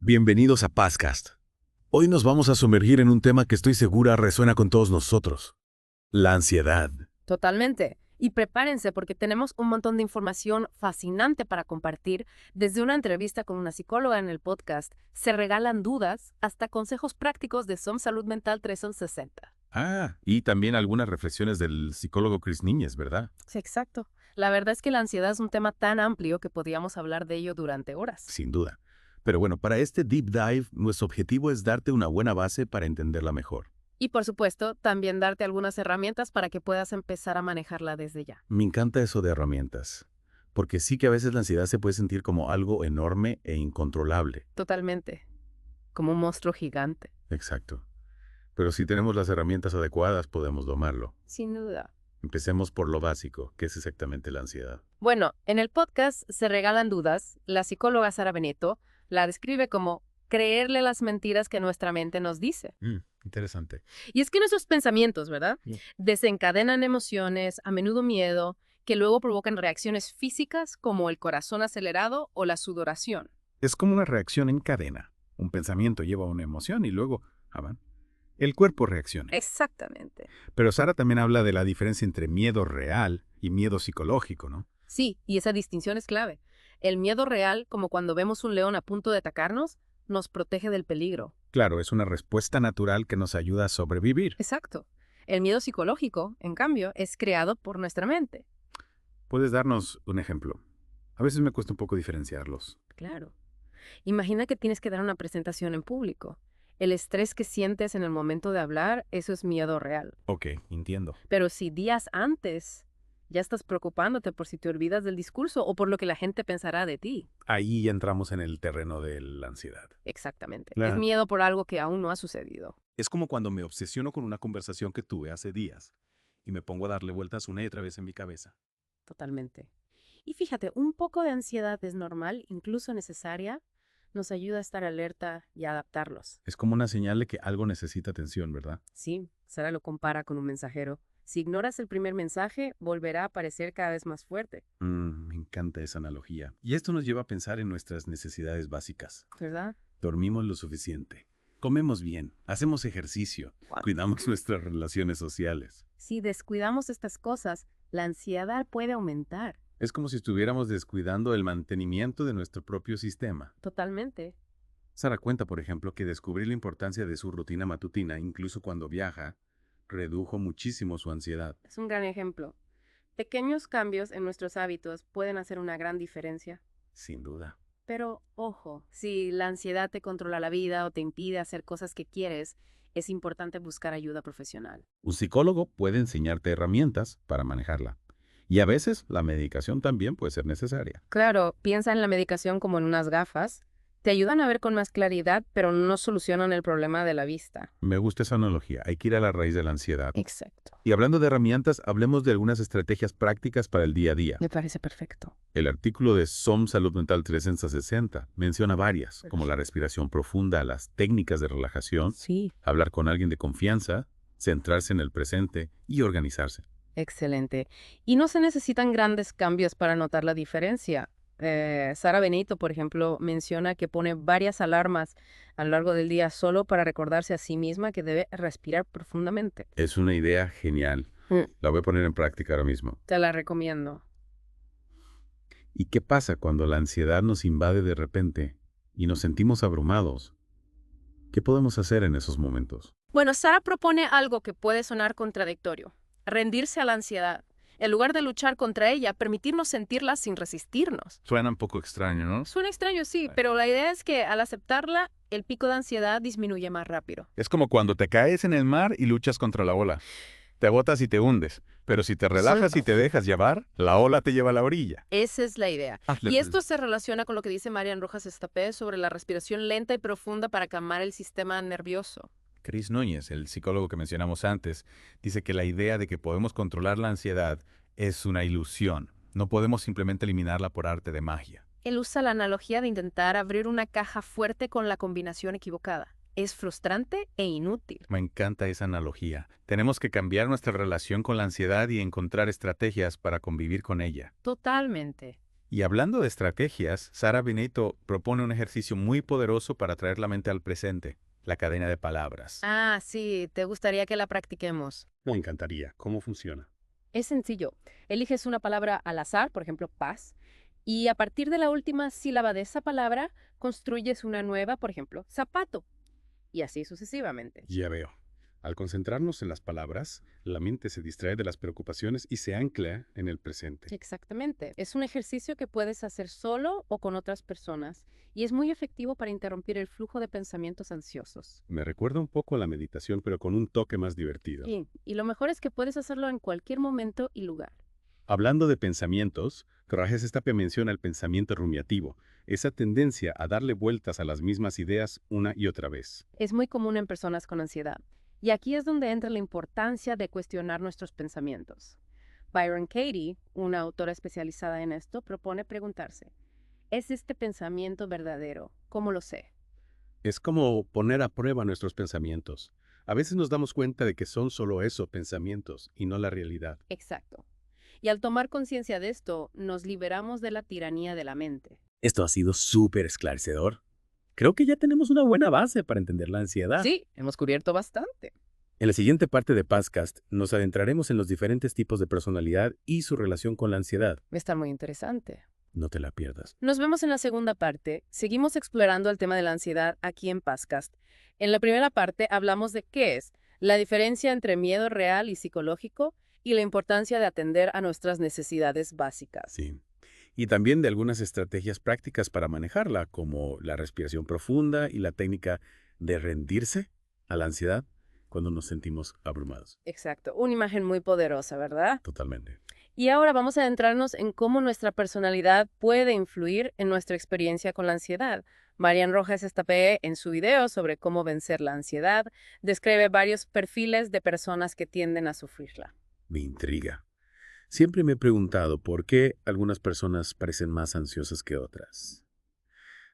Bienvenidos a Pazcast. Hoy nos vamos a sumergir en un tema que estoy segura resuena con todos nosotros. La ansiedad. Totalmente. Y prepárense porque tenemos un montón de información fascinante para compartir, desde una entrevista con una psicóloga en el podcast, se regalan dudas, hasta consejos prácticos de SOM Salud Mental 360. Y también algunas reflexiones del psicólogo Chris Núñez, ¿verdad? Sí, exacto. La verdad es que la ansiedad es un tema tan amplio que podríamos hablar de ello durante horas. Sin duda. Pero bueno, para este deep dive, nuestro objetivo es darte una buena base para entenderla mejor. Y por supuesto, también darte algunas herramientas para que puedas empezar a manejarla desde ya. Me encanta eso de herramientas, porque sí que a veces la ansiedad se puede sentir como algo enorme e incontrolable. Totalmente. Como un monstruo gigante. Exacto. Pero si tenemos las herramientas adecuadas, podemos domarlo. Sin duda. Empecemos por lo básico, que es exactamente la ansiedad. Bueno, en el podcast Se Regalan Dudas, la psicóloga Sara Benetto la describe como creerle las mentiras que nuestra mente nos dice. Interesante. Y es que nuestros pensamientos, ¿verdad? Sí. Desencadenan emociones, a menudo miedo, que luego provocan reacciones físicas como el corazón acelerado o la sudoración. Es como una reacción en cadena. Un pensamiento lleva a una emoción y luego el cuerpo reacciona. Exactamente. Pero Sara también habla de la diferencia entre miedo real y miedo psicológico, ¿no? Sí, y esa distinción es clave. El miedo real, como cuando vemos un león a punto de atacarnos, nos protege del peligro. Claro, es una respuesta natural que nos ayuda a sobrevivir. Exacto. El miedo psicológico, en cambio, es creado por nuestra mente. ¿Puedes darnos un ejemplo? A veces me cuesta un poco diferenciarlos. Claro. Imagina que tienes que dar una presentación en público. El estrés que sientes en el momento de hablar, eso es miedo real. Ok, entiendo. Pero si días antes ya estás preocupándote por si te olvidas del discurso o por lo que la gente pensará de ti. Ahí ya entramos en el terreno de la ansiedad. Exactamente. Claro. Es miedo por algo que aún no ha sucedido. Es como cuando me obsesiono con una conversación que tuve hace días y me pongo a darle vueltas una y otra vez en mi cabeza. Totalmente. Y fíjate, un poco de ansiedad es normal, incluso necesaria. Nos ayuda a estar alerta y a adaptarlos. Es como una señal de que algo necesita atención, ¿verdad? Sí, Sara lo compara con un mensajero. Si ignoras el primer mensaje, volverá a aparecer cada vez más fuerte. Me encanta esa analogía. Y esto nos lleva a pensar en nuestras necesidades básicas. ¿Verdad? Dormimos lo suficiente. Comemos bien. Hacemos ejercicio. Wow. Cuidamos nuestras relaciones sociales. Si descuidamos estas cosas, la ansiedad puede aumentar. Es como si estuviéramos descuidando el mantenimiento de nuestro propio sistema. Totalmente. Sara cuenta, por ejemplo, que descubrir la importancia de su rutina matutina, incluso cuando viaja, redujo muchísimo su ansiedad. Es un gran ejemplo. Pequeños cambios en nuestros hábitos pueden hacer una gran diferencia. Sin duda. Pero, ojo, si la ansiedad te controla la vida o te impide hacer cosas que quieres, es importante buscar ayuda profesional. Un psicólogo puede enseñarte herramientas para manejarla. Y a veces la medicación también puede ser necesaria. Claro, piensa en la medicación como en unas gafas. Te ayudan a ver con más claridad, pero no solucionan el problema de la vista. Me gusta esa analogía. Hay que ir a la raíz de la ansiedad. Exacto. Y hablando de herramientas, hablemos de algunas estrategias prácticas para el día a día. Me parece perfecto. El artículo de SOM Salud Mental 360 menciona varias, como la respiración profunda, las técnicas de relajación, Sí. hablar con alguien de confianza, centrarse en el presente y organizarse. Excelente. Y no se necesitan grandes cambios para notar la diferencia. Sara Benito, por ejemplo, menciona que pone varias alarmas a lo largo del día solo para recordarse a sí misma que debe respirar profundamente. Es una idea genial. La voy a poner en práctica ahora mismo. Te la recomiendo. ¿Y qué pasa cuando la ansiedad nos invade de repente y nos sentimos abrumados? ¿Qué podemos hacer en esos momentos? Bueno, Sara propone algo que puede sonar contradictorio. Rendirse a la ansiedad. En lugar de luchar contra ella, permitirnos sentirla sin resistirnos. Suena un poco extraño, ¿no? Suena extraño, sí, pero la idea es que al aceptarla, el pico de ansiedad disminuye más rápido. Es como cuando te caes en el mar y luchas contra la ola. Te botas y te hundes. Pero si te relajas y te dejas llevar, la ola te lleva a la orilla. Esa es la idea. Hazle Y esto se relaciona con lo que dice Marian Rojas Estapé sobre la respiración lenta y profunda para calmar el sistema nervioso. Chris Núñez, el psicólogo que mencionamos antes, dice que la idea de que podemos controlar la ansiedad es una ilusión. No podemos simplemente eliminarla por arte de magia. Él usa la analogía de intentar abrir una caja fuerte con la combinación equivocada. Es frustrante e inútil. Me encanta esa analogía. Tenemos que cambiar nuestra relación con la ansiedad y encontrar estrategias para convivir con ella. Totalmente. Y hablando de estrategias, Sara Benito propone un ejercicio muy poderoso para traer la mente al presente, la cadena de palabras. Ah, sí, ¿te gustaría que la practiquemos? Me encantaría. ¿Cómo funciona? Es sencillo. Eliges una palabra al azar, por ejemplo, paz, y a partir de la última sílaba de esa palabra, construyes una nueva, por ejemplo, zapato, y así sucesivamente. Ya veo. Al concentrarnos en las palabras, la mente se distrae de las preocupaciones y se ancla en el presente. Exactamente. Es un ejercicio que puedes hacer solo o con otras personas, y es muy efectivo para interrumpir el flujo de pensamientos ansiosos. Me recuerda un poco a la meditación, pero con un toque más divertido. Sí, y lo mejor es que puedes hacerlo en cualquier momento y lugar. Hablando de pensamientos, Rajes Estape menciona el pensamiento rumiativo, esa tendencia a darle vueltas a las mismas ideas una y otra vez. Es muy común en personas con ansiedad. Y aquí es donde entra la importancia de cuestionar nuestros pensamientos. Byron Katie, una autora especializada en esto, propone preguntarse, ¿es este pensamiento verdadero? ¿Cómo lo sé? Es como poner a prueba nuestros pensamientos. A veces nos damos cuenta de que son solo eso, pensamientos, y no la realidad. Exacto. Y al tomar conciencia de esto, nos liberamos de la tiranía de la mente. Esto ha sido súper esclarecedor. Creo que ya tenemos una buena base para entender la ansiedad. Sí, hemos cubierto bastante. En la siguiente parte de Pazcast nos adentraremos en los diferentes tipos de personalidad y su relación con la ansiedad. Va a estar muy interesante. No te la pierdas. Nos vemos en la segunda parte. Seguimos explorando el tema de la ansiedad aquí en Pazcast. En la primera parte hablamos de qué es, la diferencia entre miedo real y psicológico y la importancia de atender a nuestras necesidades básicas. Sí. Y también de algunas estrategias prácticas para manejarla, como la respiración profunda y la técnica de rendirse a la ansiedad cuando nos sentimos abrumados. Exacto, una imagen muy poderosa, ¿verdad? Totalmente. Y ahora vamos a adentrarnos en cómo nuestra personalidad puede influir en nuestra experiencia con la ansiedad. Marian Rojas Estapé, en su video sobre cómo vencer la ansiedad, describe varios perfiles de personas que tienden a sufrirla. Me intriga. Siempre me he preguntado por qué algunas personas parecen más ansiosas que otras.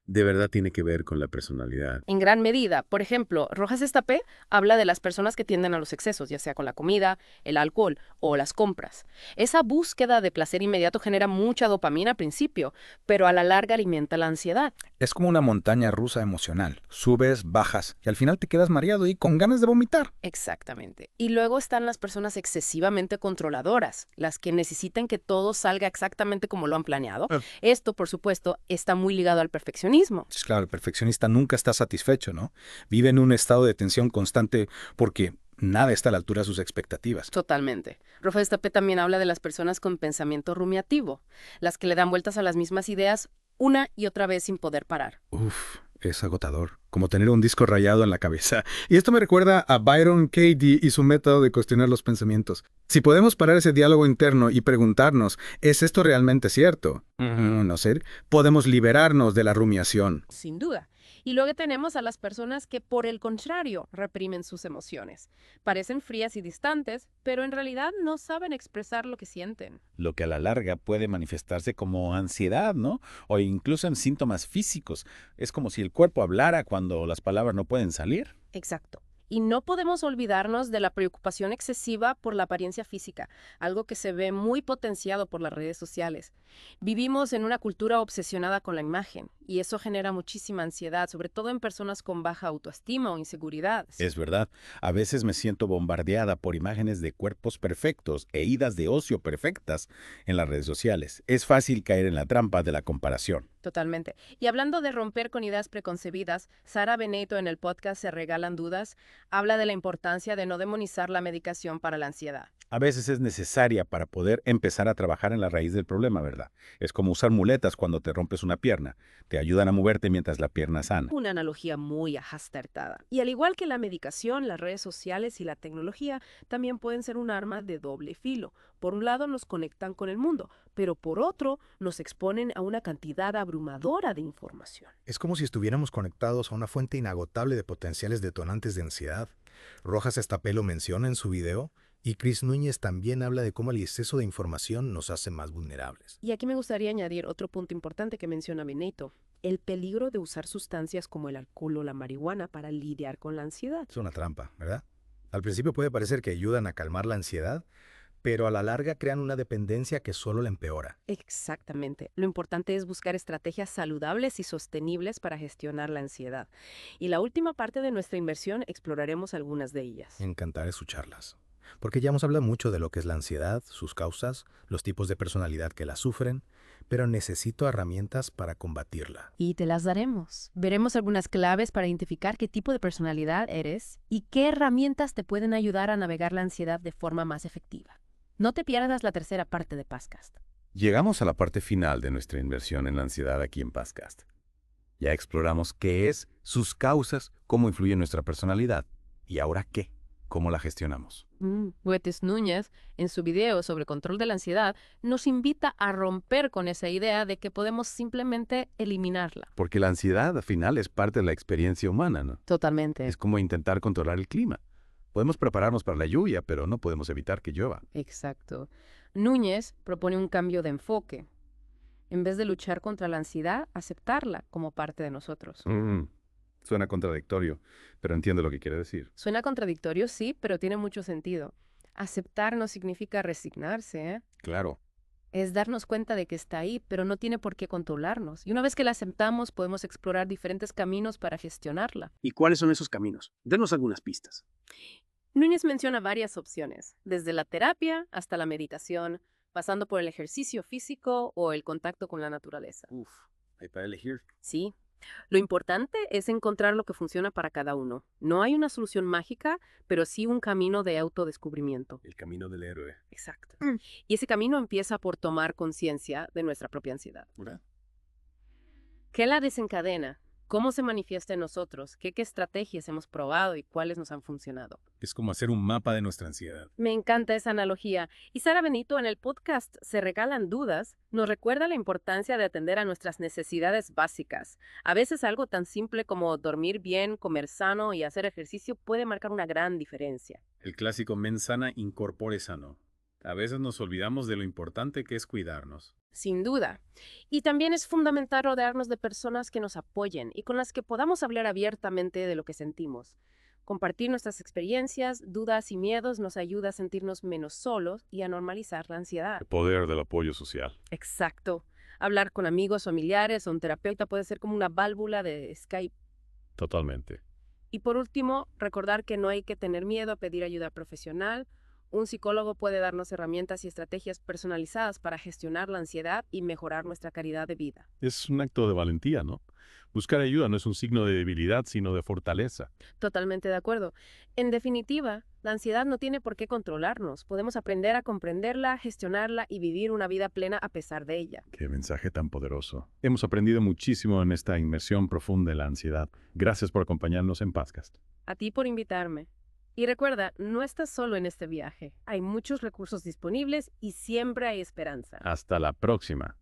¿De verdad tiene que ver con la personalidad? En gran medida, por ejemplo, Rojas Estapé habla de las personas que tienden a los excesos, ya sea con la comida, el alcohol o las compras. Esa búsqueda de placer inmediato genera mucha dopamina al principio, pero a la larga alimenta la ansiedad. Es como una montaña rusa emocional. Subes, bajas y al final te quedas mareado y con ganas de vomitar. Exactamente. Y luego están las personas excesivamente controladoras, las que necesitan que todo salga exactamente como lo han planeado. Esto, por supuesto, está muy ligado al perfeccionismo. Pues claro, el perfeccionista nunca está satisfecho, ¿no? Vive en un estado de tensión constante porque nada está a la altura de sus expectativas. Totalmente. Rojas Estapé también habla de las personas con pensamiento rumiativo, las que le dan vueltas a las mismas ideas una y otra vez sin poder parar. Uf, es agotador. Como tener un disco rayado en la cabeza. Y esto me recuerda a Byron Katie y su método de cuestionar los pensamientos. Si podemos parar ese diálogo interno y preguntarnos, ¿es esto realmente cierto? No sé, podemos liberarnos de la rumiación. Sin duda. Y luego tenemos a las personas que, por el contrario, reprimen sus emociones. Parecen frías y distantes, pero en realidad no saben expresar lo que sienten. Lo que a la larga puede manifestarse como ansiedad, ¿no? O incluso en síntomas físicos. Es como si el cuerpo hablara cuando las palabras no pueden salir. Exacto. Y no podemos olvidarnos de la preocupación excesiva por la apariencia física, algo que se ve muy potenciado por las redes sociales. Vivimos en una cultura obsesionada con la imagen, y eso genera muchísima ansiedad, sobre todo en personas con baja autoestima o inseguridad. Es verdad, a veces me siento bombardeada por imágenes de cuerpos perfectos e idas de ocio perfectas en las redes sociales. Es fácil caer en la trampa de la comparación. Totalmente. Y hablando de romper con ideas preconcebidas, Sara Benito en el podcast Se Regalan Dudas habla de la importancia de no demonizar la medicación para la ansiedad. A veces es necesaria para poder empezar a trabajar en la raíz del problema, ¿verdad? Es como usar muletas cuando te rompes una pierna. Te ayudan a moverte mientras la pierna sana. Una analogía muy acertada. Y al igual que la medicación, las redes sociales y la tecnología también pueden ser un arma de doble filo. Por un lado nos conectan con el mundo, pero por otro nos exponen a una cantidad abrumadora de información. Es como si estuviéramos conectados a una fuente inagotable de potenciales detonantes de ansiedad. Rojas Estapé lo menciona en su video, y Chris Núñez también habla de cómo el exceso de información nos hace más vulnerables. Y aquí me gustaría añadir otro punto importante que menciona Benito, el peligro de usar sustancias como el alcohol o la marihuana para lidiar con la ansiedad. Es una trampa, ¿verdad? Al principio puede parecer que ayudan a calmar la ansiedad, pero a la larga crean una dependencia que solo la empeora. Exactamente. Lo importante es buscar estrategias saludables y sostenibles para gestionar la ansiedad. Y la última parte de nuestra inversión exploraremos algunas de ellas. Encantar escucharlas. Porque ya hemos hablado mucho de lo que es la ansiedad, sus causas, los tipos de personalidad que la sufren, pero necesito herramientas para combatirla. Y te las daremos. Veremos algunas claves para identificar qué tipo de personalidad eres y qué herramientas te pueden ayudar a navegar la ansiedad de forma más efectiva. No te pierdas la tercera parte de Pazcast. Llegamos a la parte final de nuestra inversión en la ansiedad aquí en Pazcast. Ya exploramos qué es, sus causas, cómo influye en nuestra personalidad. ¿Y ahora qué? ¿Cómo la gestionamos? Huetes Núñez, en su video sobre control de la ansiedad, nos invita a romper con esa idea de que podemos simplemente eliminarla. Porque la ansiedad, al final, es parte de la experiencia humana, ¿no? Totalmente. Es como intentar controlar el clima. Podemos prepararnos para la lluvia, pero no podemos evitar que llueva. Exacto. Núñez propone un cambio de enfoque. En vez de luchar contra la ansiedad, aceptarla como parte de nosotros. Suena contradictorio, pero entiendo lo que quiere decir. Suena contradictorio, sí, pero tiene mucho sentido. Aceptar no significa resignarse, ¿eh? Claro. Es darnos cuenta de que está ahí, pero no tiene por qué controlarnos. Y una vez que la aceptamos, podemos explorar diferentes caminos para gestionarla. ¿Y cuáles son esos caminos? Denos algunas pistas. Núñez menciona varias opciones, desde la terapia hasta la meditación, pasando por el ejercicio físico o el contacto con la naturaleza. Hay para elegir. Sí. Lo importante es encontrar lo que funciona para cada uno. No hay una solución mágica, pero sí un camino de autodescubrimiento. El camino del héroe. Exacto. Y ese camino empieza por tomar conciencia de nuestra propia ansiedad. ¿Verdad? ¿Qué la desencadena? ¿Cómo se manifiesta en nosotros? ¿Qué estrategias hemos probado y cuáles nos han funcionado? Es como hacer un mapa de nuestra ansiedad. Me encanta esa analogía. Y Sara Benito, en el podcast Se Regalan Dudas, nos recuerda la importancia de atender a nuestras necesidades básicas. A veces algo tan simple como dormir bien, comer sano y hacer ejercicio puede marcar una gran diferencia. El clásico mens sana incorpore sano. A veces nos olvidamos de lo importante que es cuidarnos. Sin duda. Y también es fundamental rodearnos de personas que nos apoyen y con las que podamos hablar abiertamente de lo que sentimos. Compartir nuestras experiencias, dudas y miedos nos ayuda a sentirnos menos solos y a normalizar la ansiedad. El poder del apoyo social. Exacto. Hablar con amigos, familiares o un terapeuta puede ser como una válvula de Skype. Totalmente. Y por último, recordar que no hay que tener miedo a pedir ayuda profesional. Un psicólogo puede darnos herramientas y estrategias personalizadas para gestionar la ansiedad y mejorar nuestra calidad de vida. Es un acto de valentía, ¿no? Buscar ayuda no es un signo de debilidad, sino de fortaleza. Totalmente de acuerdo. En definitiva, la ansiedad no tiene por qué controlarnos. Podemos aprender a comprenderla, gestionarla y vivir una vida plena a pesar de ella. Qué mensaje tan poderoso. Hemos aprendido muchísimo en esta inmersión profunda en la ansiedad. Gracias por acompañarnos en Pazcast. A ti por invitarme. Y recuerda, no estás solo en este viaje. Hay muchos recursos disponibles y siempre hay esperanza. Hasta la próxima.